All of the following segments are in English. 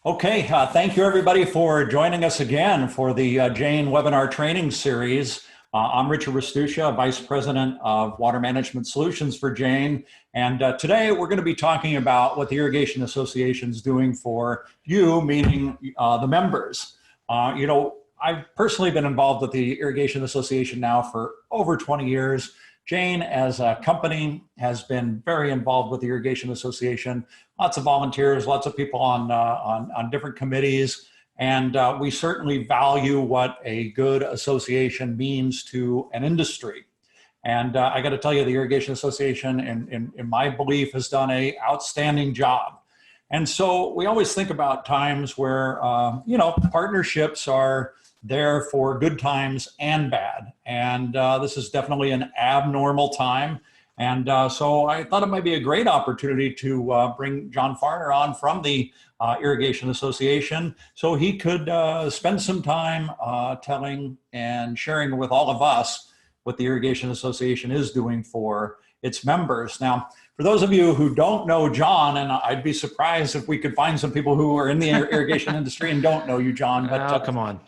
Okay, thank you everybody for joining us again for the Jain webinar training series. I'm Richard Restuccia, Vice President of Water Management Solutions for Jain. And today we're going to be talking about what the Irrigation Association is doing for you, meaning the members. I've personally been involved with the Irrigation Association now for over 20 years. Jain, as a company, has been very involved with the Irrigation Association. Lots of volunteers, lots of people on different committees, and we certainly value what a good association means to an industry. And I got to tell you, the Irrigation Association, in my belief, has done an outstanding job. And so we always think about times where, partnerships are there for good times and bad. And this is definitely an abnormal time. And so I thought it might be a great opportunity to bring John Farner on from the Irrigation Association so he could spend some time telling and sharing with all of us what the Irrigation Association is doing for its members. Now, for those of you who don't know John, and I'd be surprised if we could find some people who are in the irrigation industry and don't know you, John. But come on.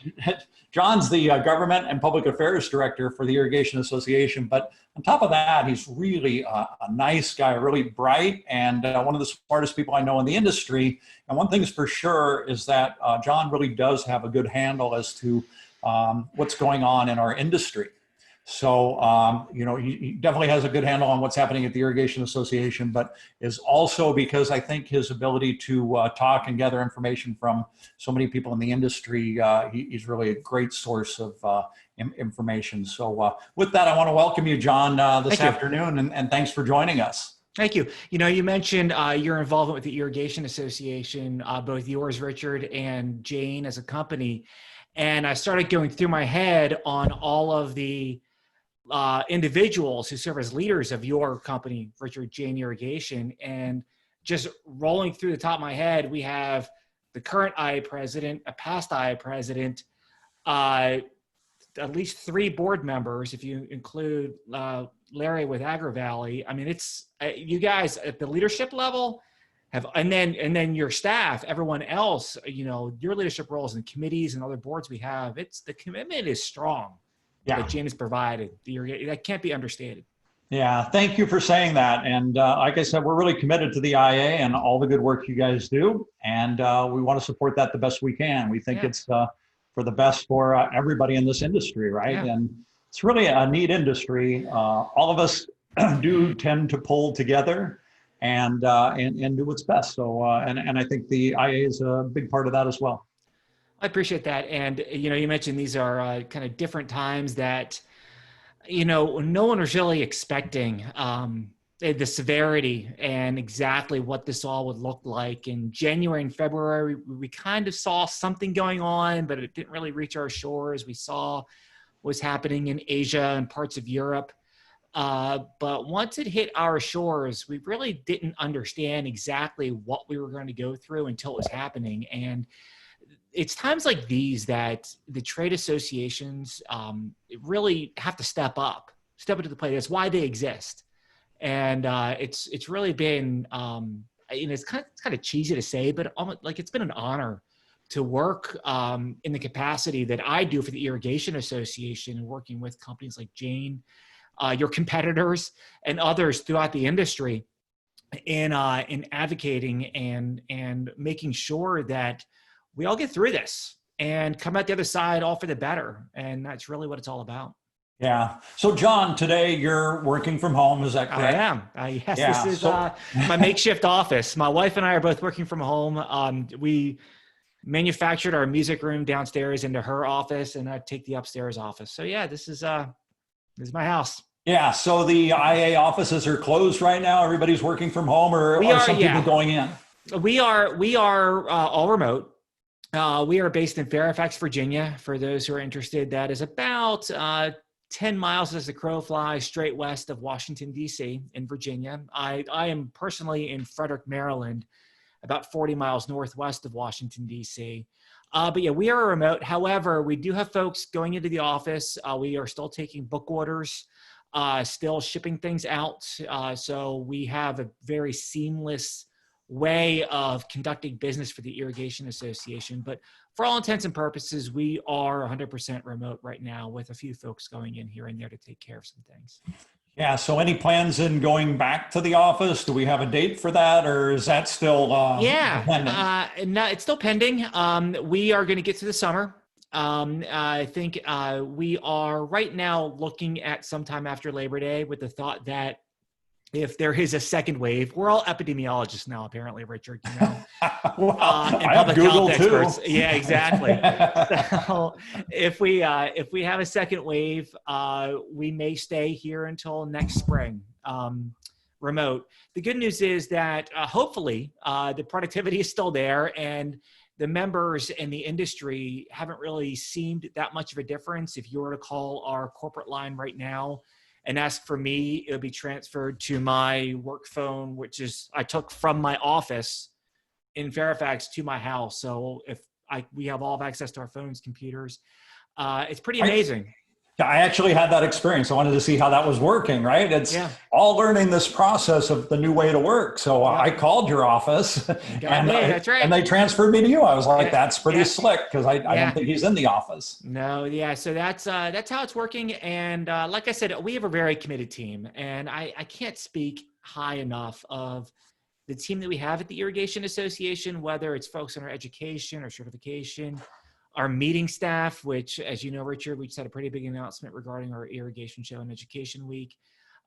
John's the Government and Public Affairs Director for the Irrigation Association. But on top of that, he's really a nice guy, really bright, and one of the smartest people I know in the industry. And one thing's for sure is that John really does have a good handle as to what's going on in our industry. So, he definitely has a good handle on what's happening at the Irrigation Association, but is also, because I think his ability to talk and gather information from so many people in the industry, he's really a great source of information. So with that, I want to welcome you, John, this afternoon, and thanks for joining us. Thank you. You mentioned your involvement with the Irrigation Association, both yours, Richard, and Jain as a company. And I started going through my head on all of the individuals who serve as leaders of your company, Richard, Jain Irrigation, and just rolling through the top of my head, we have the current IA president, a past IA president, at least 3 board members, if you include Larry with Agri Valley. I mean, it's you guys at the leadership level have, and then your staff, everyone else, your leadership roles in committees and other boards we have, the commitment is strong. Yeah. That Jain has provided. That can't be understated. Yeah, thank you for saying that. And like I said, we're really committed to the IA and all the good work you guys do. And we want to support that the best we can. We think it's for the best for everybody in this industry, right? Yeah. And it's really a neat industry. All of us do tend to pull together and do what's best. So, and I think the IA is a big part of that as well. I appreciate that. And, you mentioned these are kind of different times that, no one was really expecting the severity and exactly what this all would look like. In January and February, we kind of saw something going on, but it didn't really reach our shores. We saw what was happening in Asia and parts of Europe. But once it hit our shores, we really didn't understand exactly what we were going to go through until it was happening. And it's times like these that the trade associations really have to step into the plate. That's why they exist. And it's really been, it's kind of cheesy to say, but like it's been an honor to work in the capacity that I do for the Irrigation Association, and working with companies like Jain, your competitors, and others throughout the industry in advocating and making sure that we all get through this and come out the other side all for the better. And that's really what it's all about. Yeah. So John, today you're working from home, is that correct? I am. Yes, this is my makeshift office. My wife and I are both working from home. We manufactured our music room downstairs into her office, and I take the upstairs office. So yeah, this is my house. Yeah. So the IA offices are closed right now. Everybody's working from home, or are some people going in? We are all remote. We are based in Fairfax, Virginia. For those who are interested, that is about 10 miles as the crow flies straight west of Washington, D.C. in Virginia. I am personally in Frederick, Maryland, about 40 miles northwest of Washington, D.C. But yeah, we are remote. However, we do have folks going into the office. We are still taking book orders, still shipping things out. So we have a very seamless way of conducting business for the Irrigation Association. But for all intents and purposes, we are 100% remote right now, with a few folks going in here and there to take care of some things. Yeah. So any plans in going back to the office? Do we have a date for that, or is that still dependent? No, it's still pending. We are going to get through the summer. I think we are right now looking at sometime after Labor Day, with the thought that if there is a second wave, we're all epidemiologists now, apparently, Richard, you know, Well, and I have public Google health too. experts. Yeah, exactly. So if we have a second wave, we may stay here until next spring, remote. The good news is that hopefully the productivity is still there, and the members in the industry haven't really seemed that much of a difference. If you were to call our corporate line right now and ask for me, it'll be transferred to my work phone, which is I took from my office in Fairfax to my house. So we have all have access to our phones, computers. It's pretty amazing. I actually had that experience. I wanted to see how that was working, right? It's all learning this process of the new way to work. So I called your office that's right. And they transferred me to you. I was like, that's pretty slick, because I don't think he's in the office. No, yeah. So that's how it's working. And like I said, we have a very committed team, and I can't speak high enough of the team that we have at the Irrigation Association, whether it's folks in our education or certification, our meeting staff, which, as you know, Richard, we just had a pretty big announcement regarding our Irrigation Show and Education Week.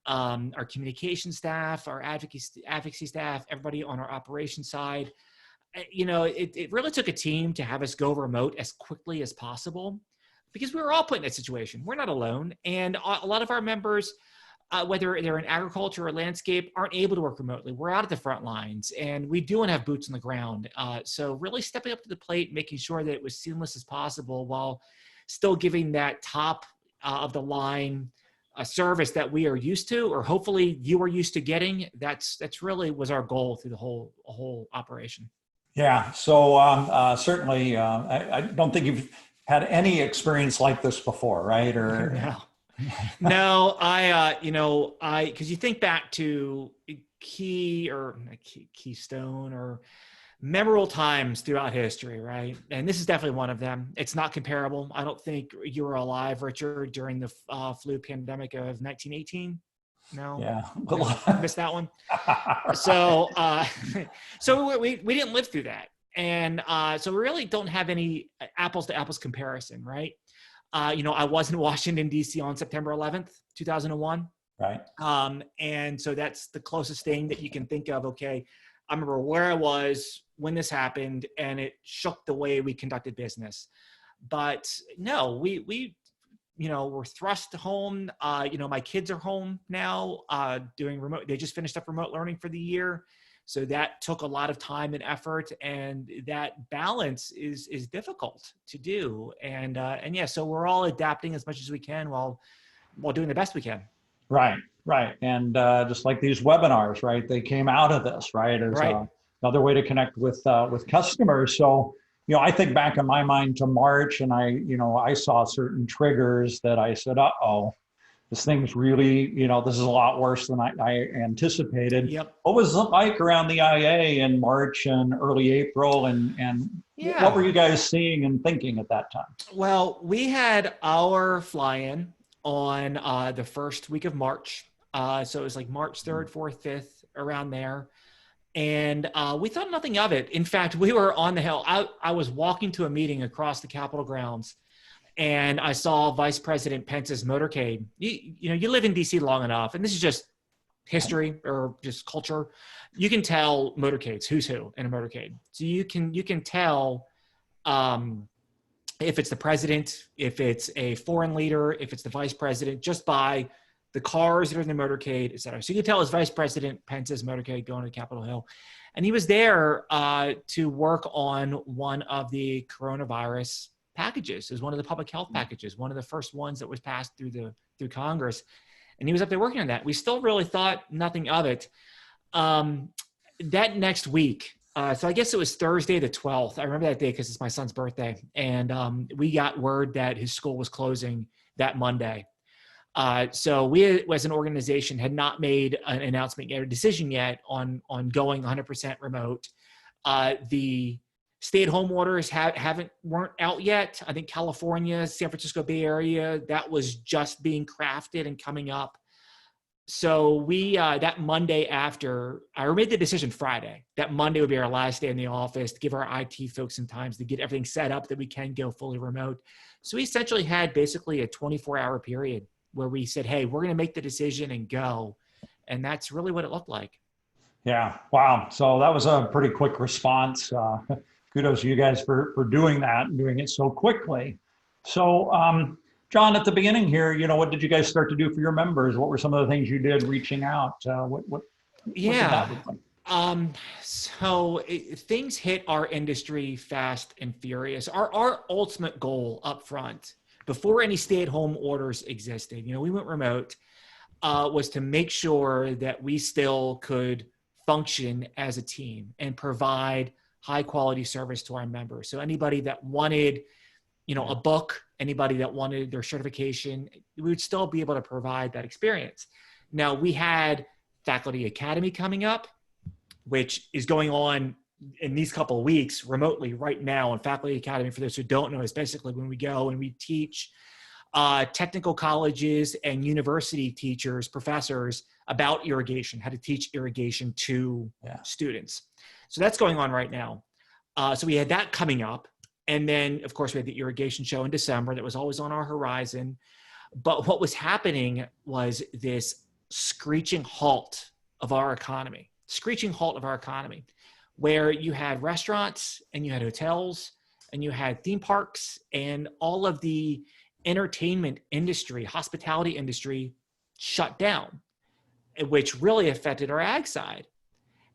Our communication staff, our advocacy staff, everybody on our operations side. You know, it really took a team to have us go remote as quickly as possible, because we were all put in that situation. We're not alone. And a lot of our members, whether they're in agriculture or landscape, aren't able to work remotely. We're out at the front lines, and we do want to have boots on the ground. So really stepping up to the plate, making sure that it was seamless as possible, while still giving that top of the line service that we are used to, or hopefully you are used to getting. That's really was our goal through the whole operation. Yeah. So certainly, I don't think you've had any experience like this before, right? Or No. No, because you think back to keystone or memorable times throughout history, right? And this is definitely one of them. It's not comparable. I don't think you were alive, Richard, during the flu pandemic of 1918. No, yeah, missed that one. So, so we didn't live through that, and so we really don't have any apples to apples comparison, right? I was in Washington, D.C. on September 11th, 2001. Right. And so that's the closest thing that you can think of. Okay, I remember where I was when this happened, and it shook the way we conducted business. But no, we we're thrust home. My kids are home now, doing remote. They just finished up remote learning for the year. So that took a lot of time and effort, and that balance is difficult to do. And yeah, so we're all adapting as much as we can while doing the best we can. Right. And just like these webinars, right? They came out of this, right? As another way to connect with customers. So, I think back in my mind to March, and I saw certain triggers that I said, uh-oh, this thing's really, this is a lot worse than I anticipated. Yep. What was it like around the IA in March and early April? And what were you guys seeing and thinking at that time? Well, we had our fly-in on the first week of March. So it was like March 3rd, 4th, 5th, around there. And we thought nothing of it. In fact, we were on the hill. I was walking to a meeting across the Capitol grounds, and I saw Vice President Pence's motorcade. You live in DC long enough, and this is just history or just culture. You can tell motorcades, who's who in a motorcade. So you can tell if it's the president, if it's a foreign leader, if it's the vice president, just by the cars that are in the motorcade, et cetera. So you can tell it's Vice President Pence's motorcade going to Capitol Hill. And he was there to work on one of the coronavirus packages. It was one of the public health packages, one of the first ones that was passed through Congress. And he was up there working on that. We still really thought nothing of it. That next week, so I guess it was Thursday the 12th. I remember that day because it's my son's birthday. And we got word that his school was closing that Monday. So we, as an organization, had not made an announcement yet, or decision yet on going 100% remote. The stay-at-home orders weren't out yet. I think California, San Francisco Bay Area, that was just being crafted and coming up. So we, that Monday after, I made the decision Friday. That Monday would be our last day in the office to give our IT folks some time to get everything set up that we can go fully remote. So we essentially had basically a 24-hour period where we said, hey, we're going to make the decision and go. And that's really what it looked like. Yeah. Wow. So that was a pretty quick response. Kudos to you guys for doing that and doing it so quickly. So, John, at the beginning here, what did you guys start to do for your members? What were some of the things you did reaching out? What did that look like? So things hit our industry fast and furious. Our ultimate goal up front, before any stay-at-home orders existed, we went remote, was to make sure that we still could function as a team and provide high quality service to our members. So anybody that wanted, a book, anybody that wanted their certification, we would still be able to provide that experience. Now, we had Faculty Academy coming up, which is going on in these couple of weeks remotely right now. And Faculty Academy, for those who don't know, is basically when we go and we teach technical colleges and university teachers, professors about irrigation, how to teach irrigation to students. So that's going on right now. So we had that coming up. And then, of course, we had the irrigation show in December that was always on our horizon. But what was happening was this screeching halt of our economy, where you had restaurants and you had hotels and you had theme parks and all of the entertainment industry, hospitality industry shut down, which really affected our ag side.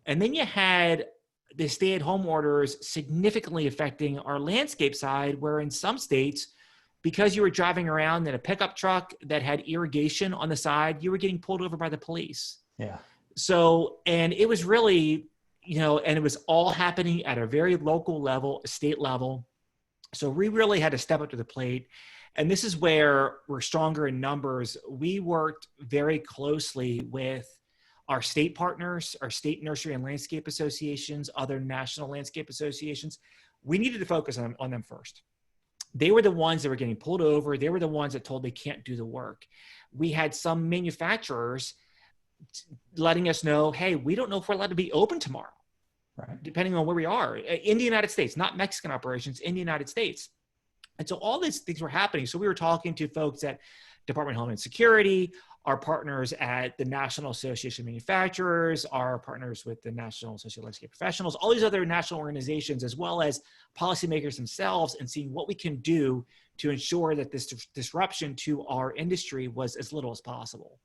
And then you had the stay-at-home orders significantly affecting our landscape side, where in some states, because you were driving around in a pickup truck that had irrigation on the side, you were getting pulled over by the police. Yeah. So, and it was really, and it was all happening at a very local level, state level. So we really had to step up to the plate. And this is where we're stronger in numbers. We worked very closely with our state partners, our state nursery and landscape associations, other national landscape associations. We needed to focus on them first. They were the ones that were getting pulled over. They were the ones that told they can't do the work. We had some manufacturers letting us know, hey, we don't know if we're allowed to be open tomorrow, right? Depending on where we are. In the United States, not Mexican operations, in the United States. And so all these things were happening. So we were talking to folks at Department of Homeland Security, our partners at the National Association of Manufacturers, our partners with the National Association of Landscape Professionals, all these other national organizations, as well as policymakers themselves, and seeing what we can do to ensure that this disruption to our industry was as little as possible.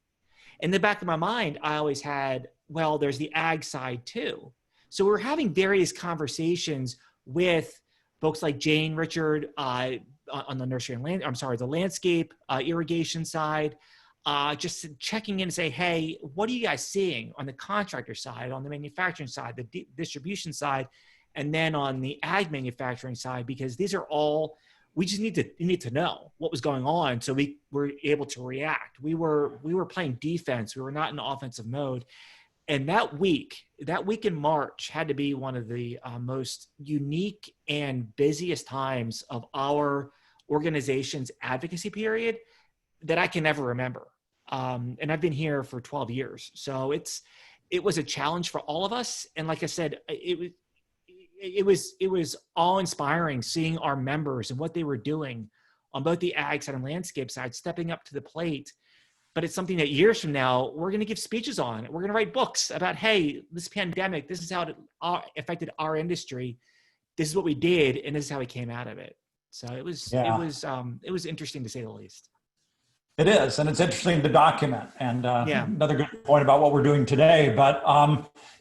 In the back of my mind, I always had, well, there's the ag side too. So we were having various conversations with folks like Jain, Richard, on the nursery and the landscape irrigation side, just checking in and say, hey, what are you guys seeing on the contractor side, on the manufacturing side, the distribution side, and then on the ag manufacturing side, because these are all, we just need to know what was going on so we were able to react. We were playing defense. We were not in offensive mode. And that week in March had to be one of the most unique and busiest times of our organization's advocacy period that I can ever remember. And I've been here for 12 years. So it was a challenge for all of us. And like I said, it was awe-inspiring seeing our members and what they were doing on both the ag side and landscape side, stepping up to the plate. But it's something that years from now, we're going to give speeches on. We're going to write books about, hey, this pandemic, this is how it affected our industry. This is what we did, and this is how we came out of it. So it was interesting to say the least. It is, and it's interesting to document. And another good point about what we're doing today. But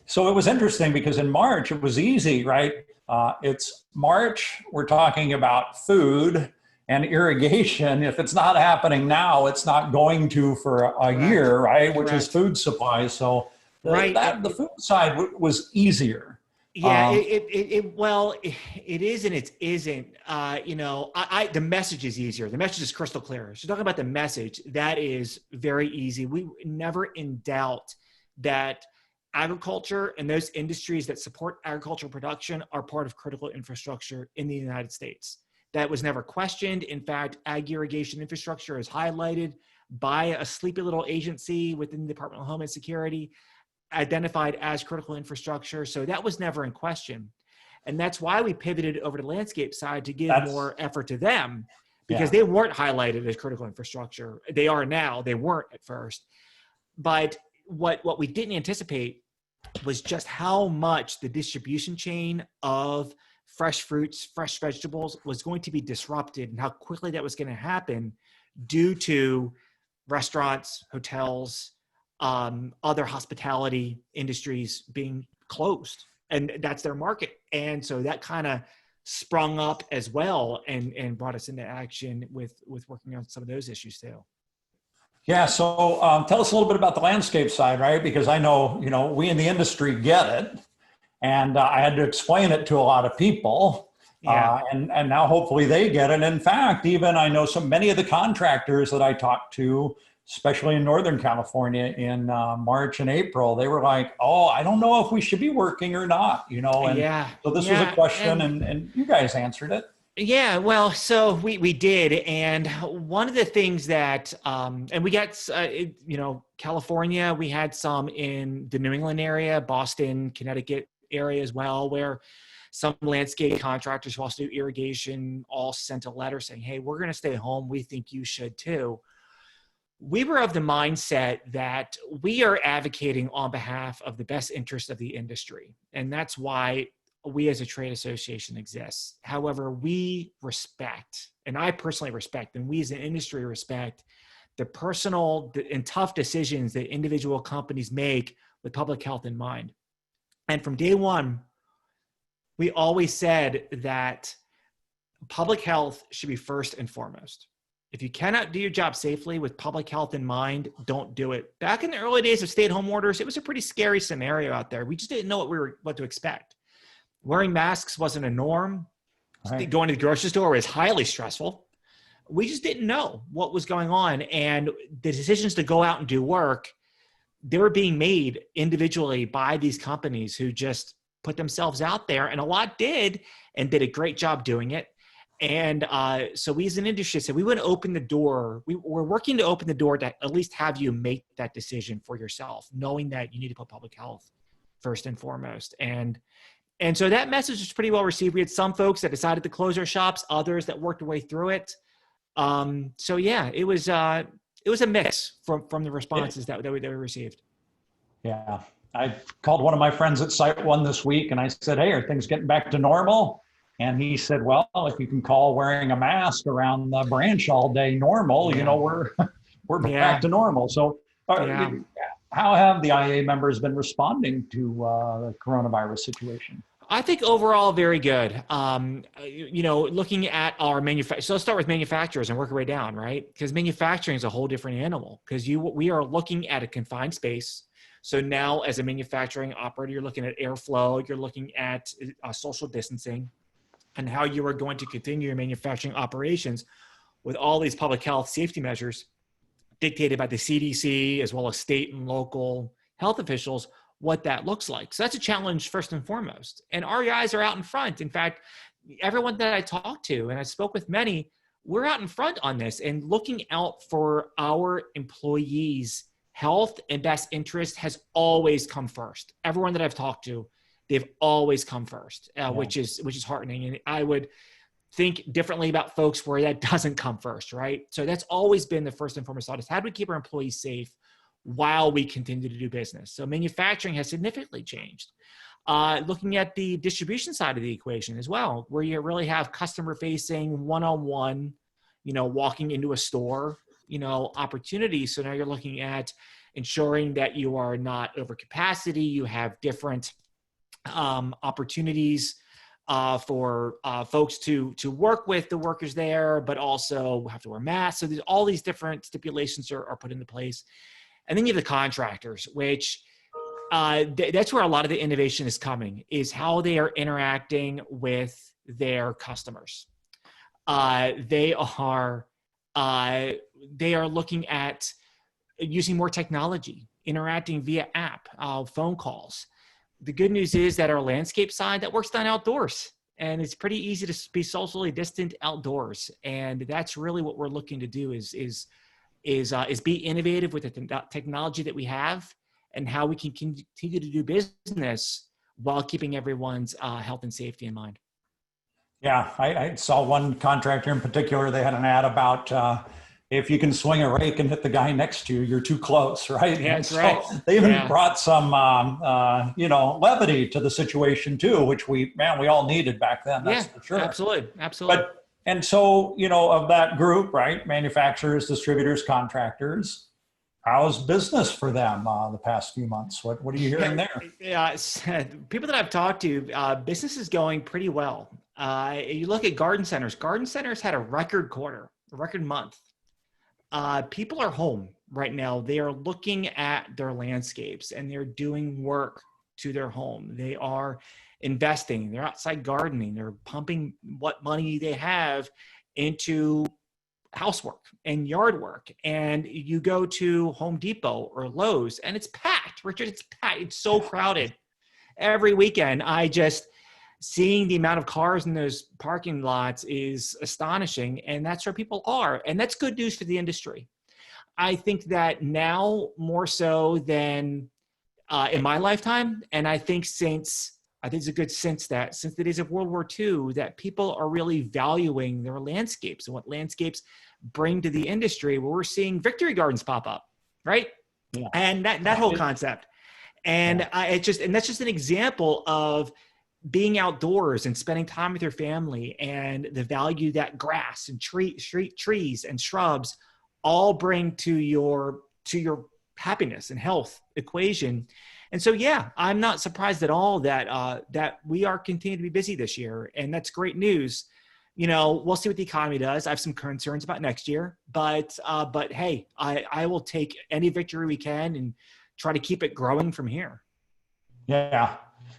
so it was interesting because in March, it was easy, right? It's March, we're talking about food and irrigation. If it's not happening now, it's not going to for a year, right? Which is food supply. So the food side was easier. Yeah, well, it is and it isn't. The message is easier. The message is crystal clear. So talking about the message, that is very easy. We never in doubt that agriculture and those industries that support agricultural production are part of critical infrastructure in the United States. That was never questioned. In fact, ag irrigation infrastructure is highlighted by a sleepy little agency within the Department of Homeland Security, identified as critical infrastructure. So that was never in question. And that's why we pivoted over to the landscape side to give more effort to them, because they weren't highlighted as critical infrastructure. They are now, they weren't at first. But what we didn't anticipate was just how much the distribution chain of fresh fruits, fresh vegetables was going to be disrupted, and how quickly that was going to happen due to restaurants, hotels, other hospitality industries being closed, and that's their market. And so that kind of sprung up as well and brought us into action with working on some of those issues too. Yeah. So tell us a little bit about the landscape side, right? Because I know, we in the industry get it, and I had to explain it to a lot of people. Yeah. And now hopefully they get it. In fact, even I know many of the contractors that I talked to, especially in Northern California in March and April, they were like, oh, I don't know if we should be working or not, and so this was a question, and you guys answered it. Yeah, well, so we did. And one of the things that, and we got, California, we had some in the New England area, Boston, Connecticut area as well, where some landscape contractors who also do irrigation all sent a letter saying, hey, we're going to stay home. We think you should too. We were of the mindset that we are advocating on behalf of the best interest of the industry. And that's why we as a trade association exists. However, we respect, and I personally respect, and we as an industry respect, the personal and tough decisions that individual companies make with public health in mind. And from day one, we always said that public health should be first and foremost. If you cannot do your job safely with public health in mind, don't do it. Back in the early days of stay-at-home orders, it was a pretty scary scenario out there. We just didn't know what to expect. Wearing masks wasn't a norm. Right. Going to the grocery store was highly stressful. We just didn't know what was going on. And the decisions to go out and do work, they were being made individually by these companies who just put themselves out there. And a lot did, and did a great job doing it. And so we as an industry said we would open the door. We're working to open the door to at least have you make that decision for yourself, knowing that you need to put public health first and foremost. And so that message was pretty well received. We had some folks that decided to close their shops, others that worked their way through it. So yeah, it was a mix from the responses that we received. Yeah, I called one of my friends at Site One this week, and I said, "Hey, are things getting back to normal?" And he said, "Well, if you can call wearing a mask around the branch all day normal, we're back to normal." So, how have the IA members been responding to the coronavirus situation? I think overall very good. Looking at our manufacturers, so let's start with manufacturers and work our way down, right? Because manufacturing is a whole different animal. Because we are looking at a confined space. So now, as a manufacturing operator, you're looking at airflow, you're looking at social distancing, and how you are going to continue your manufacturing operations with all these public health safety measures dictated by the CDC as well as state and local health officials, what that looks like. So that's a challenge first and foremost. And our guys are out in front. In fact, everyone that I talked to, and I spoke with many, we're out in front on this and looking out for our employees' health and best interest has always come first. Everyone that I've talked to, they've always come first, which is heartening. And I would think differently about folks where that doesn't come first, right? So that's always been the first and foremost thought is how do we keep our employees safe while we continue to do business? So manufacturing has significantly changed. Looking at the distribution side of the equation as well, where you really have customer facing one-on-one, walking into a store, opportunities. So now you're looking at ensuring that you are not over capacity. You have different opportunities for folks to work with the workers there, but also have to wear masks. So there's all these different stipulations are put into place. And then you have the contractors, which That's where a lot of the innovation is coming, is how they are interacting with their customers. They are looking at using more technology, interacting via app, phone calls. The good news is that our landscape side, that work's done outdoors, and it's pretty easy to be socially distant outdoors. And that's really what we're looking to do is be innovative with the technology that we have, and how we can continue to do business while keeping everyone's health and safety in mind. Yeah, I saw one contractor in particular. They had an ad about if you can swing a rake and hit the guy next to you, you're too close, right? Yeah, that's right. They even brought some, levity to the situation too, which we all needed back then. That's for sure. Absolutely. And so, of that group, right? Manufacturers, distributors, contractors. How's business for them the past few months? What are you hearing there? Yeah, people that I've talked to, business is going pretty well. You look at garden centers. Garden centers had a record quarter, a record month. People are home right now. They are looking at their landscapes and they're doing work to their home. They are investing. They're outside gardening. They're pumping what money they have into housework and yard work. And you go to Home Depot or Lowe's and it's packed. Richard, it's packed. It's so crowded. Every weekend, seeing the amount of cars in those parking lots is astonishing. And that's where people are. And that's good news for the industry. I think that now more so than in my lifetime. And I think since the days of World War II, that people are really valuing their landscapes and what landscapes bring to the industry, where we're seeing victory gardens pop up, right? Yeah. And that whole concept. And that's just an example of being outdoors and spending time with your family, and the value that grass and trees and shrubs all bring to your happiness and health equation. And so, yeah, I'm not surprised at all that we are continuing to be busy this year, and that's great news. We'll see what the economy does. I have some concerns about next year, but hey, I will take any victory we can and try to keep it growing from here. Yeah,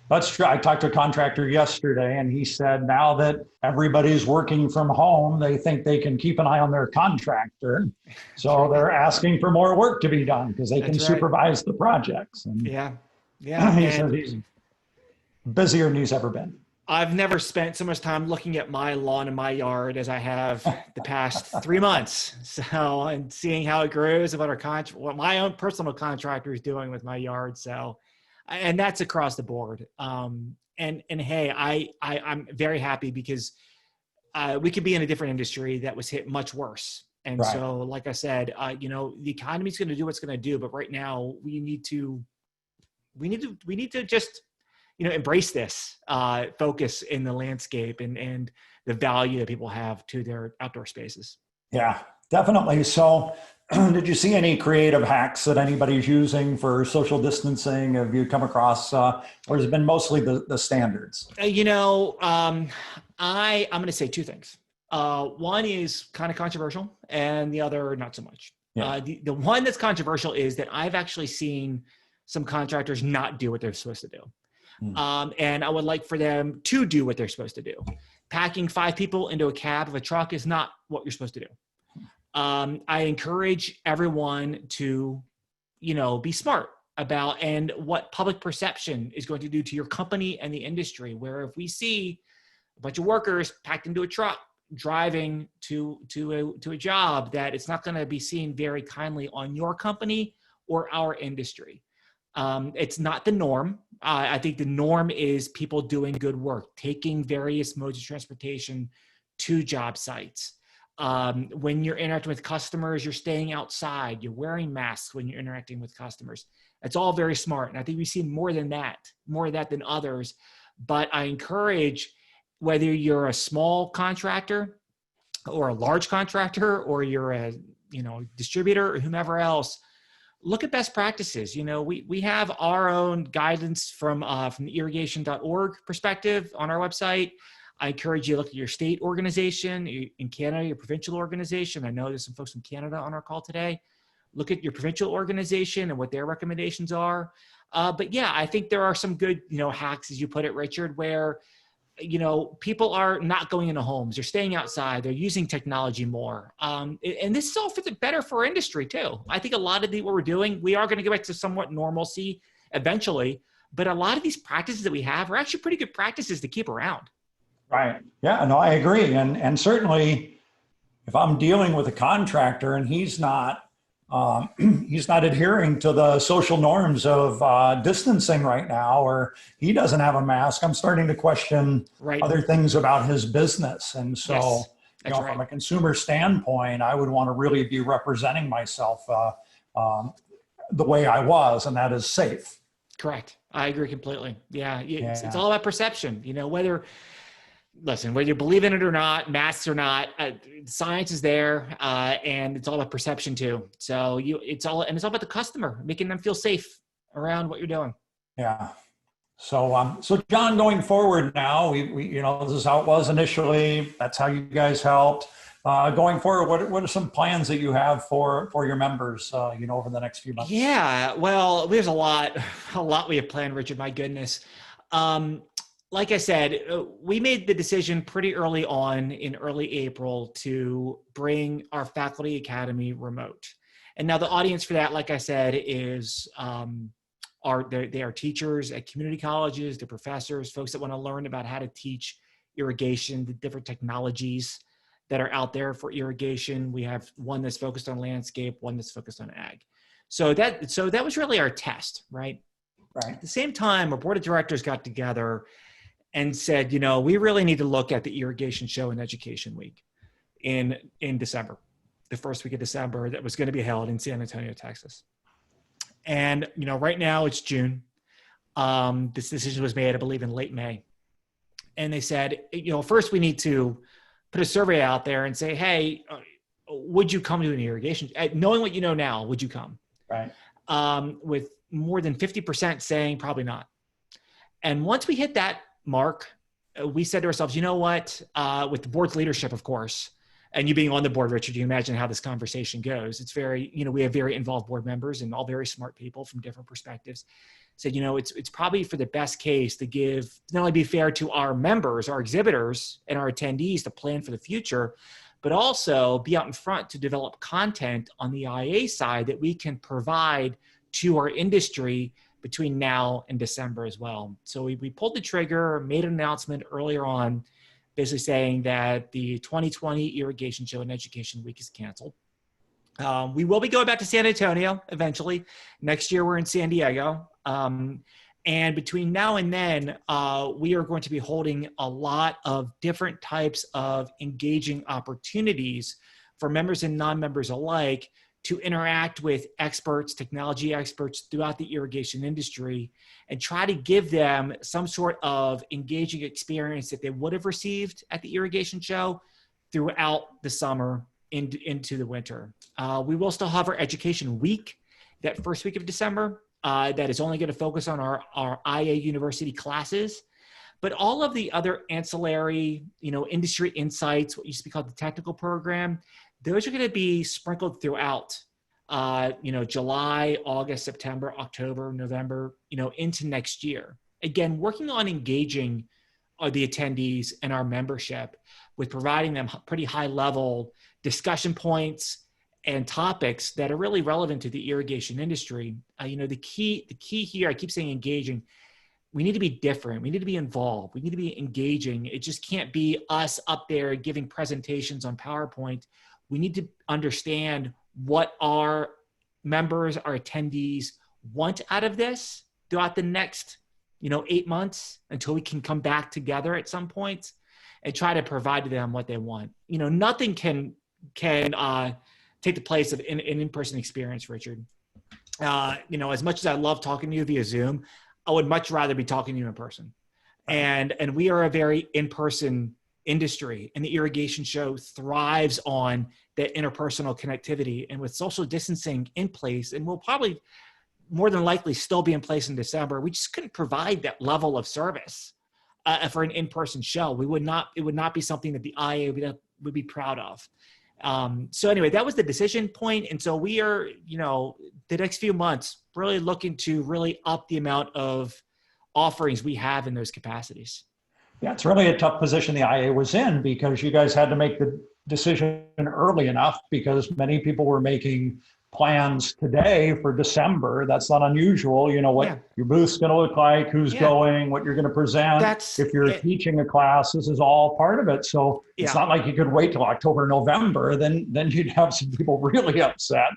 that's true. I talked to a contractor yesterday, and he said now that everybody's working from home, they think they can keep an eye on their contractor. So they're asking for more work to be done because they can supervise the projects. And yeah. He said he's busier than he's ever been. I've never spent so much time looking at my lawn and my yard as I have the past 3 months. So, and seeing how it grows, and what my own personal contractor is doing with my yard. So, and that's across the board. And hey, I'm very happy because we could be in a different industry that was hit much worse. And so, like I said, the economy is going to do what's going to do, but right now we need to just, embrace this focus in the landscape and the value that people have to their outdoor spaces. Yeah, definitely. So did you see any creative hacks that anybody's using for social distancing? Have you come across, or has it been mostly the standards? I'm going to say two things. One is kind of controversial and the other not so much. Yeah. The one that's controversial is that I've actually seen some contractors not do what they're supposed to do. And I would like for them to do what they're supposed to do. Packing 5 people into a cab of a truck is not what you're supposed to do. I encourage everyone to, be smart about and what public perception is going to do to your company and the industry, where if we see a bunch of workers packed into a truck driving to a job, that it's not going to be seen very kindly on your company or our industry. It's not the norm. I think the norm is people doing good work, taking various modes of transportation to job sites. When you're interacting with customers, you're staying outside, you're wearing masks when you're interacting with customers. It's all very smart. And I think we've seen more of that than others. But I encourage, whether you're a small contractor or a large contractor, or you're a, distributor or whomever else, look at best practices. We have our own guidance from the irrigation.org perspective on our website. I encourage you to look at your state organization in Canada, your provincial organization. I know there's some folks from Canada on our call today. look at your provincial organization and what their recommendations are. But yeah, I think there are some good, hacks, as you put it, Richard, where, people are not going into homes. They're staying outside. They're using technology more. And this is all for the better for industry too. I think a lot of what we're doing, we are going to go back to somewhat normalcy eventually, but a lot of these practices that we have are actually pretty good practices to keep around. Right. Yeah, no, I agree. And certainly if I'm dealing with a contractor and he's not adhering to the social norms of distancing right now, or he doesn't have a mask, I'm starting to question other things about his business. And so, yes, from a consumer standpoint, I would want to really be representing myself the way I was, and that is safe. Correct. I agree completely. Yeah. It's all about perception, whether you believe in it or not, masks or not, science is there, and it's all about perception too. So it's all about the customer, making them feel safe around what you're doing. Yeah. So John, going forward now, we this is how it was initially. That's how you guys helped. Going forward, what are some plans that you have for your members, over the next few months? Yeah. Well, there's a lot we have planned, Richard. My goodness. Like I said, we made the decision pretty early on in early April to bring our faculty academy remote. And now the audience for that, like I said, is they are teachers at community colleges, they're professors, folks that want to learn about how to teach irrigation, the different technologies that are out there for irrigation. We have one that's focused on landscape, one that's focused on ag. So that was really our test, right? Right. At the same time, our board of directors got together and said, we really need to look at the Irrigation Show and Education Week in December, the first week of December, that was going to be held in San Antonio, Texas. And, right now it's June. This decision was made, I believe, in late May. And they said, first we need to put a survey out there and say, hey, would you come to an irrigation? Knowing what you know now, would you come? Right. With more than 50% saying probably not. And once we hit that mark, we said to ourselves, you know what, with the board's leadership, of course, and you being on the board, Richard, you imagine how this conversation goes. It's very, we have very involved board members and all very smart people from different perspectives. Said, it's probably for the best case to not only be fair to our members, our exhibitors, and our attendees to plan for the future, but also be out in front to develop content on the IA side that we can provide to our industry between now and December as well. So we pulled the trigger, made an announcement earlier on, basically saying that the 2020 Irrigation Show and Education Week is canceled. We will be going back to San Antonio eventually. Next year, we're in San Diego. And between now and then, we are going to be holding a lot of different types of engaging opportunities for members and non-members alike to interact with experts, technology experts throughout the irrigation industry, and try to give them some sort of engaging experience that they would have received at the irrigation show throughout the summer into the winter. We will still have our education week, that first week of December, that is only going to focus on our IA University classes. But all of the other ancillary, industry insights, what used to be called the technical program, those are going to be sprinkled throughout, July, August, September, October, November, into next year. Again, working on engaging the attendees and our membership with providing them pretty high level discussion points and topics that are really relevant to the irrigation industry. The key here, I keep saying engaging. We need to be different. We need to be involved. We need to be engaging. It just can't be us up there giving presentations on PowerPoint. We need to understand what our members, our attendees want out of this throughout the next, 8 months until we can come back together at some point and try to provide to them what they want. Nothing can take the place of an in-person experience, Richard. As much as I love talking to you via Zoom, I would much rather be talking to you in person. And we are a very in-person industry, and the irrigation show thrives on that interpersonal connectivity. And with social distancing in place, and we'll probably more than likely still be in place in December, we just couldn't provide that level of service for an in-person show. It would not be something that the IA would be proud of. So anyway, that was the decision point. And so we are, the next few months really looking to really up the amount of offerings we have in those capacities. Yeah, it's really a tough position the IA was in because you guys had to make the decision early enough because many people were making plans today for December. That's not unusual. You know what your booth's going to look like, who's going, what you're going to present. If you're teaching a class, this is all part of it. So it's not like you could wait till October, November. Then you'd have some people really upset.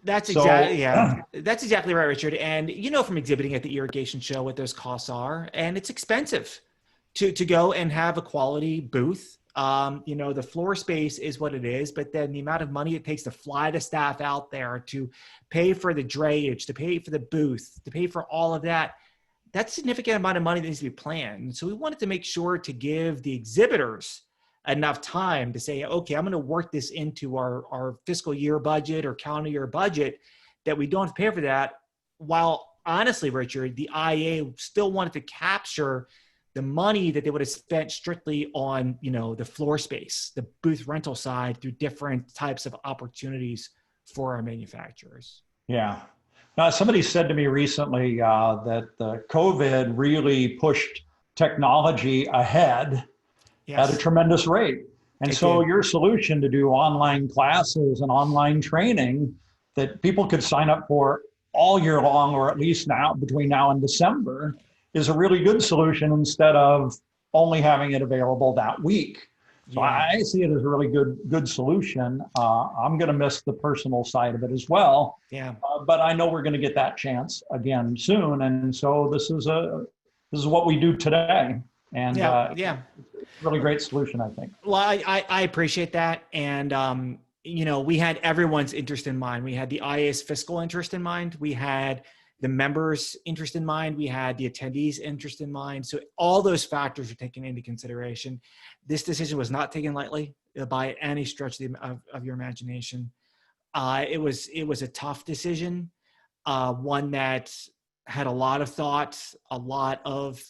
That's exactly right, Richard. And from exhibiting at the irrigation show what those costs are, and it's expensive to go and have a quality booth. The floor space is what it is, but then the amount of money it takes to fly the staff out there, to pay for the drayage, to pay for the booth, to pay for all of that, that's a significant amount of money that needs to be planned. So we wanted to make sure to give the exhibitors enough time to say, okay, I'm going to work this into our fiscal year budget or calendar year budget, that we don't have to pay for that. While honestly, Richard, the IA still wanted to capture the money that they would have spent strictly on, the floor space, the booth rental side, through different types of opportunities for our manufacturers. Yeah. Now, somebody said to me recently that the COVID really pushed technology ahead at a tremendous rate. And your solution to do online classes and online training that people could sign up for all year long, or at least between now and December, is a really good solution instead of only having it available that week. So I see it as a really good solution. I'm going to miss the personal side of it as well. But I know we're going to get that chance again soon. And so this is what we do today. And it's a really great solution, I think. Well, I appreciate that. And, we had everyone's interest in mind. We had the IA's fiscal interest in mind. We had the members' interest in mind. We had the attendees' interest in mind. So all those factors were taken into consideration. This decision was not taken lightly by any stretch of your imagination. It was a tough decision, one that had a lot of thoughts, a lot of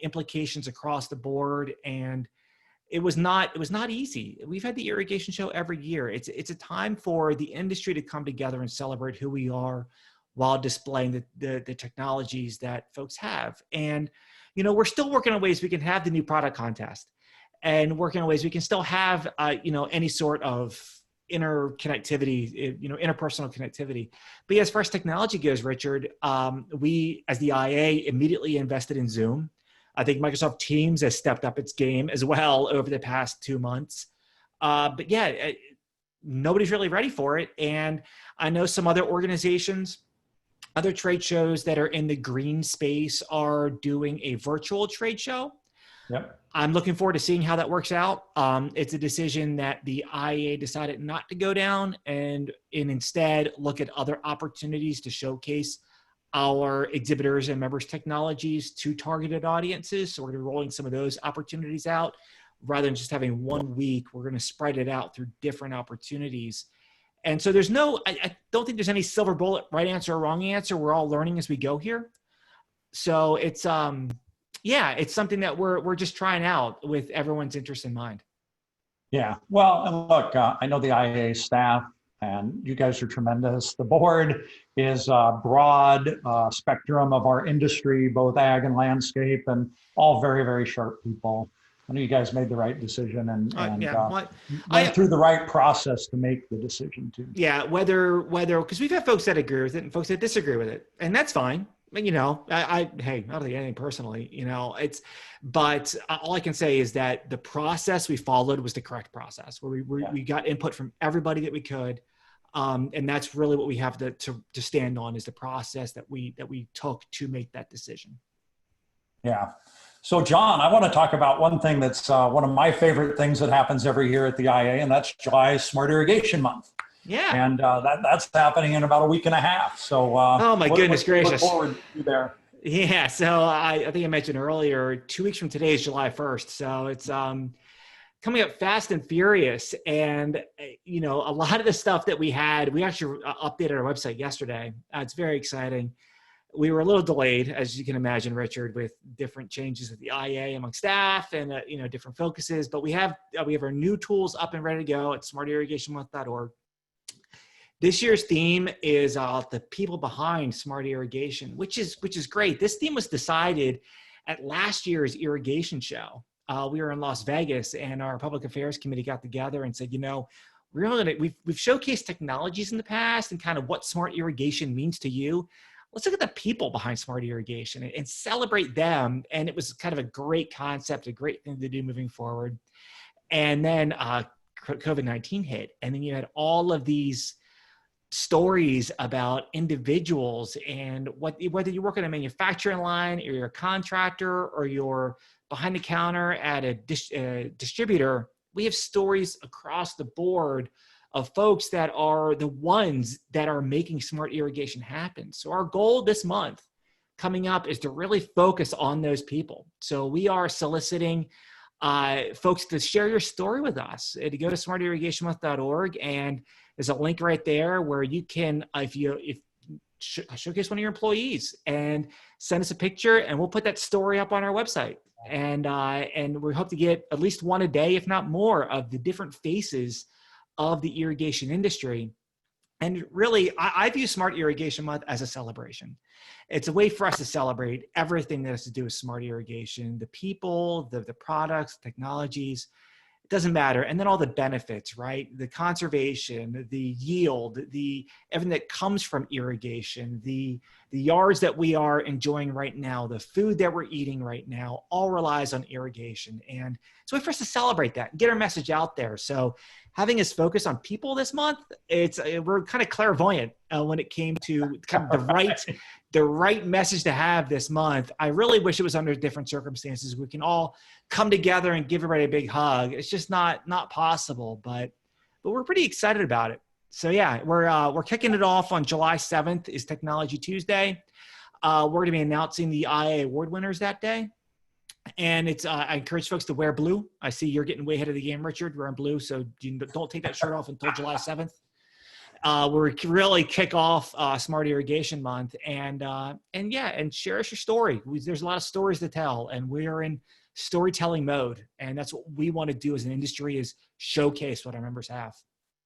implications across the board, and it was not easy. We've had the irrigation show every year. It's a time for the industry to come together and celebrate who we are, while displaying the technologies that folks have. And, we're still working on ways we can have the new product contest, and working on ways we can still have, any sort of interconnectivity, interpersonal connectivity. But as far as technology goes, Richard, we, as the IA, immediately invested in Zoom. I think Microsoft Teams has stepped up its game as well over the past 2 months. But nobody's really ready for it. And I know some other organizations, other trade shows that are in the green space, are doing a virtual trade show. Yep. I'm looking forward to seeing how that works out. It's a decision that the IA decided not to go down and instead look at other opportunities to showcase our exhibitors and members' technologies to targeted audiences. So we're going to be rolling some of those opportunities out. Rather than just having 1 week, we're going to spread it out through different opportunities. And so I don't think there's any silver bullet, right answer or wrong answer. We're all learning as we go here. So it's something that we're just trying out with everyone's interest in mind. Yeah. Well, and look, I know the IA staff, and you guys are tremendous. The board is a broad spectrum of our industry, both ag and landscape, and all very, very sharp people. I know you guys made the right decision and went through the right process to make the decision too. Yeah, whether because we've had folks that agree with it and folks that disagree with it, and that's fine. I don't think anything personally, but all I can say is that the process we followed was the correct process, where we got input from everybody that we could. And that's really what we have to stand on, is the process that we took to make that decision. Yeah. So John, I want to talk about one thing that's one of my favorite things that happens every year at the IA, and that's July Smart Irrigation Month. Yeah. And that's happening in about a week and a half. So oh my goodness gracious. Look forward to there. Yeah. So I think I mentioned earlier, 2 weeks from today is July 1st. So it's coming up fast and furious. And, a lot of the stuff that we actually updated our website yesterday. It's very exciting. we were a little delayed, as you can imagine, Richard, with different changes at the IA among staff and different focuses. But we have our new tools up and ready to go at smartirrigationmonth.org. This year's theme is the people behind smart irrigation, which is great. This theme was decided at last year's irrigation show. We were in Las Vegas, and our public affairs committee got together and said, we've showcased technologies in the past and kind of what smart irrigation means to you. Let's look at the people behind smart irrigation and celebrate them. And it was kind of a great concept, a great thing to do moving forward. And then COVID-19 hit, and then you had all of these stories about individuals and whether you work on a manufacturing line or you're a contractor or you're behind the counter at a distributor. We have stories across the board of folks that are the ones that are making smart irrigation happen. So our goal this month coming up is to really focus on those people. So we are soliciting folks to share your story with us. To go to smartirrigationmonth.org, and there's a link right there where you can, showcase one of your employees and send us a picture, and we'll put that story up on our website. And we hope to get at least one a day, if not more, of the different faces of the irrigation industry. And really, I view Smart Irrigation Month as a celebration. It's a way for us to celebrate everything that has to do with smart irrigation, the people, the products, technologies. It doesn't matter. And then all the benefits, right? The conservation, the yield, everything that comes from irrigation, the yards that we are enjoying right now, the food that we're eating right now, all relies on irrigation. And it's a way for us to celebrate that and get our message out there. So having us focus on people this month, we're kind of clairvoyant when it came to kind of the right message to have this month. I really wish it was under different circumstances. We can all come together and give everybody a big hug. It's just not possible, but we're pretty excited about it. So yeah, we're kicking it off on July 7th is Technology Tuesday. We're going to be announcing the IA award winners that day. And I encourage folks to wear blue. I see you're getting way ahead of the game, Richard. We're in blue, so don't take that shirt off until July 7th. We're really kick off Smart Irrigation Month, and share us your story. There's a lot of stories to tell, and we're in storytelling mode, and that's what we want to do as an industry, is showcase what our members have.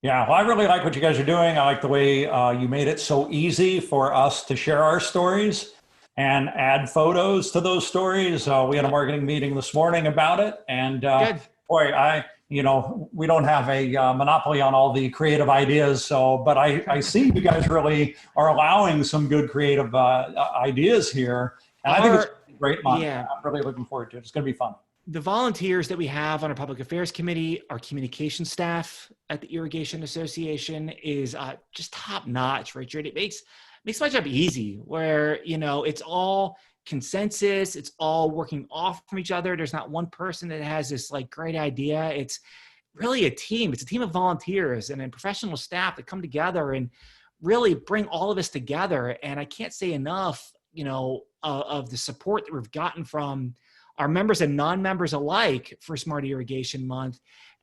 Yeah, well, I really like what you guys are doing. I like the way you made it so easy for us to share our stories and add photos to those stories. We had a marketing meeting this morning about it, and boy, we don't have a monopoly on all the creative ideas. But I see you guys really are allowing some good creative ideas here, and I think it's a great month. Yeah. I'm really looking forward to it. It's going to be fun. The volunteers that we have on our public affairs committee, our communication staff at the Irrigation Association is just top notch, Richard. It makes my job easy, where, it's all consensus. It's all working off from each other. There's not one person that has this great idea. It's really a team. It's a team of volunteers and then professional staff that come together and really bring all of us together. And I can't say enough, of the support that we've gotten from our members and non-members alike for Smart Irrigation Month.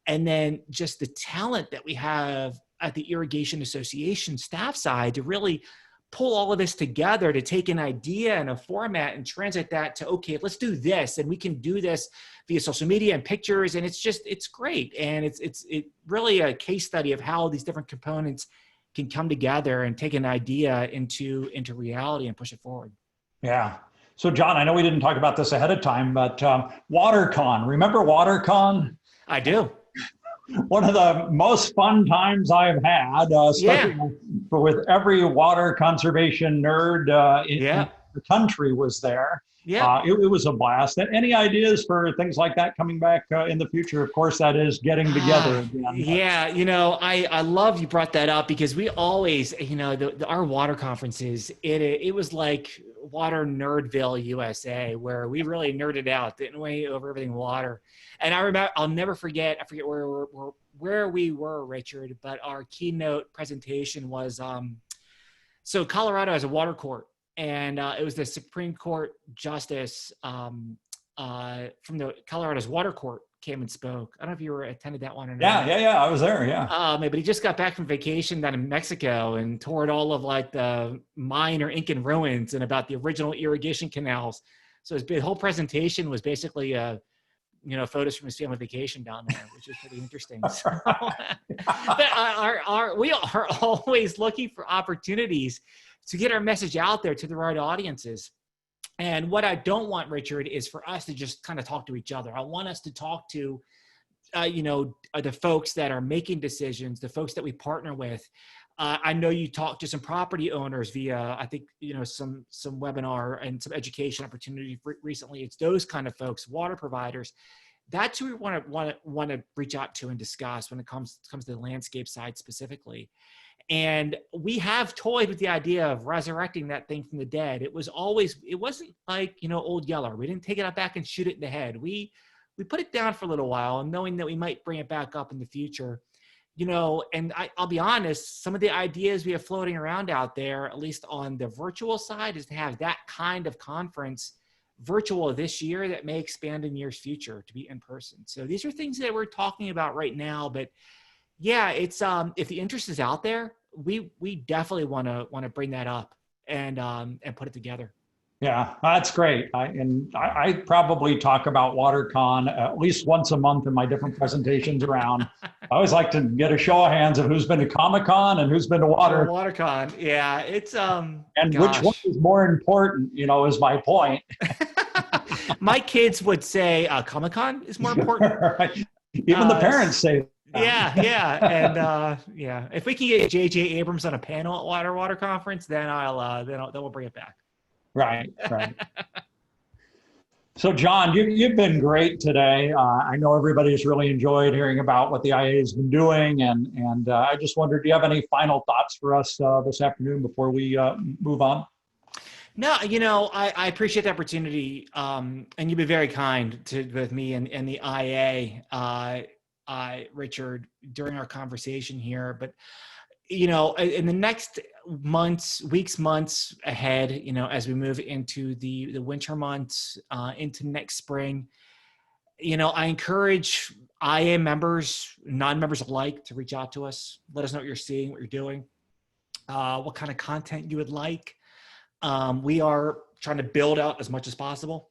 And then just the talent that we have at the Irrigation Association staff side to really pull all of this together, to take an idea and a format and translate that to, okay, let's do this. And we can do this via social media and pictures. And it's great. And it's really a case study of how these different components can come together and take an idea into reality and push it forward. Yeah. So John, I know we didn't talk about this ahead of time, but Watercon, remember Watercon? I do. One of the most fun times I've had, especially with every water conservation nerd in the country was there. Yeah, it was a blast. Any ideas for things like that coming back in the future? Of course, that is getting together again. Yeah, I love you brought that up, because we always, our water conferences, it was like Water Nerdville, USA, where we really nerded out, didn't we, over everything water. And I remember, I'll never forget. I forget where we were, Richard, but our keynote presentation was so Colorado has a water court. And it was the Supreme Court justice from the Colorado's water court came and spoke. I don't know if you were attended that one or Yeah, not. yeah. I was there. Yeah. But he just got back from vacation down in Mexico and toured all of like the Mayan or Incan ruins and about the original irrigation canals. So his whole presentation was basically photos from his family vacation down there, which is pretty interesting. So, but we are always looking for opportunities to get our message out there to the right audiences. And what I don't want, Richard, is for us to just kind of talk to each other. I want us to talk to, the folks that are making decisions, the folks that we partner with. I know you talked to some property owners via, I think, some webinar and some education opportunity recently. It's those kind of folks, water providers. That's who we want to reach out to and discuss when it comes to the landscape side specifically. And we have toyed with the idea of resurrecting that thing from the dead. It wasn't like, Old Yeller. We didn't take it out back and shoot it in the head. We put it down for a little while, and knowing that we might bring it back up in the future. And I'll be honest, some of the ideas we have floating around out there, at least on the virtual side, is to have that kind of conference virtual this year that may expand in years future to be in person. So these are things that we're talking about right now, but yeah, it's if the interest is out there, we definitely want to bring that up and put it together. Yeah, that's great. I probably talk about Watercon at least once a month in my different presentations around. I always like to get a show of hands of who's been to Comic-Con and who's been to Watercon. Yeah, it's and which one is more important, is my point. My kids would say Comic-Con is more important. Right. Even the parents say that. Yeah. And if we can get J.J. Abrams on a panel at Water Conference, then then we'll bring it back. Right. So, John, you've been great today. I know everybody's really enjoyed hearing about what the IA has been doing, and I just wondered, do you have any final thoughts for us this afternoon before we move on? No, I appreciate the opportunity, and you've been very kind to both me and the IA, Richard, during our conversation here. But in the next months ahead, as we move into the winter months, into next spring, I encourage IA members, non-members alike, to reach out to us. Let us know what you're seeing, what you're doing, what kind of content you would like. We are trying to build out as much as possible.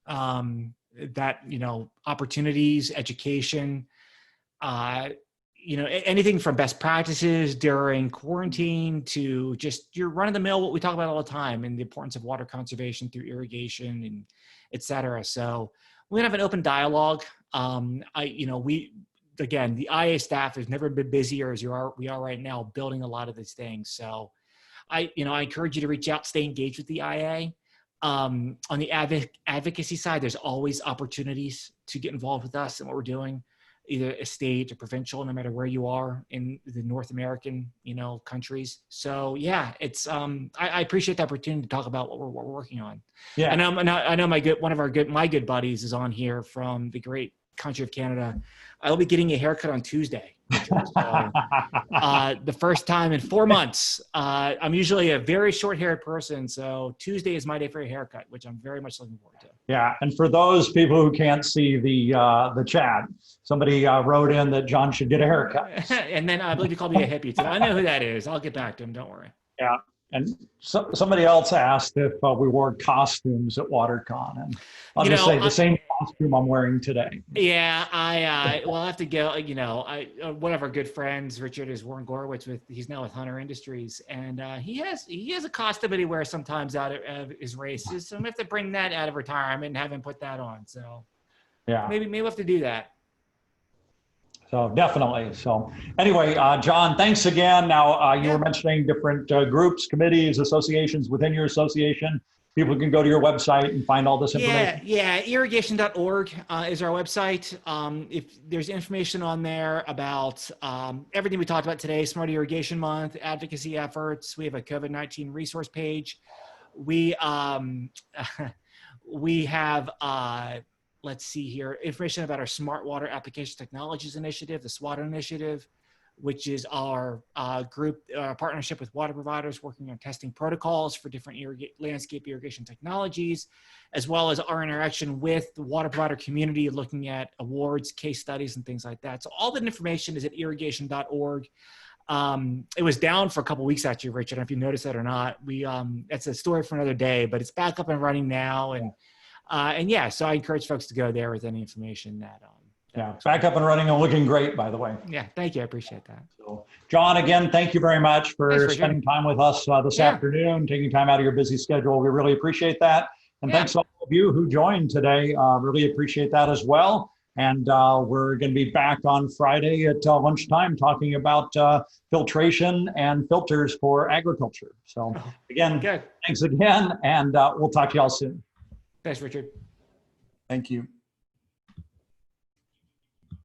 That, opportunities, education, anything from best practices during quarantine to just your run-of-the-mill, what we talk about all the time, and the importance of water conservation through irrigation and et cetera. So we're gonna have an open dialogue. The IA staff has never been busier as we are right now, building a lot of these things. So I encourage you to reach out, stay engaged with the IA. On the advocacy side, there's always opportunities to get involved with us and what we're doing, either a state or provincial, no matter where you are in the North American, countries. So yeah, it's I appreciate the opportunity to talk about what we're working on. Yeah, and I know my good buddies is on here from the great country of Canada. I'll be getting a haircut on Tuesday. So, the first time in 4 months. I'm usually a very short-haired person, so Tuesday is my day for a haircut, which I'm very much looking forward to. Yeah, and for those people who can't see the chat, somebody wrote in that John should get a haircut. And then I believe you called me a hippie too. I know who that is. I'll get back to him. Don't worry. Yeah. And somebody else asked if we wore costumes at Watercon, and I'll just say the same costume I'm wearing today. Yeah, I have to go. One of our good friends, Richard, is Warren Gorwitz he's now with Hunter Industries, and he has a costume that he wears sometimes out of his races. So I'm gonna have to bring that out of retirement and have him put that on. So yeah, maybe we'll have to do that. So definitely. So anyway, John, thanks again. Now, you were mentioning different groups, committees, associations within your association. People can go to your website and find all this information. Yeah. Irrigation.org is our website. If there's information on there about everything we talked about today, Smart Irrigation Month, advocacy efforts. We have a COVID-19 resource page. We have let's see here, information about our Smart Water Application Technologies Initiative, the SWAT initiative. which is our group partnership with water providers working on testing protocols for different landscape irrigation technologies, as well as our interaction with the water provider community, looking at awards, case studies, and things like that. So all that information is at irrigation.org. It was down for a couple of weeks actually, Richard. I don't know if you noticed that or not. That's a story for another day, but it's back up and running now. And yeah, so I encourage folks to go there with any information that. Yeah, back up and running and looking great, by the way. Yeah, thank you. I appreciate that. So, John, again, thank you very much for spending time with us this Yeah. afternoon, taking time out of your busy schedule. We really appreciate that. And thanks to all of you who joined today. Really appreciate that as well. And we're going to be back on Friday at lunchtime talking about filtration and filters for agriculture. So again, thanks again, and we'll talk to y'all soon. Thanks, Richard. Thank you.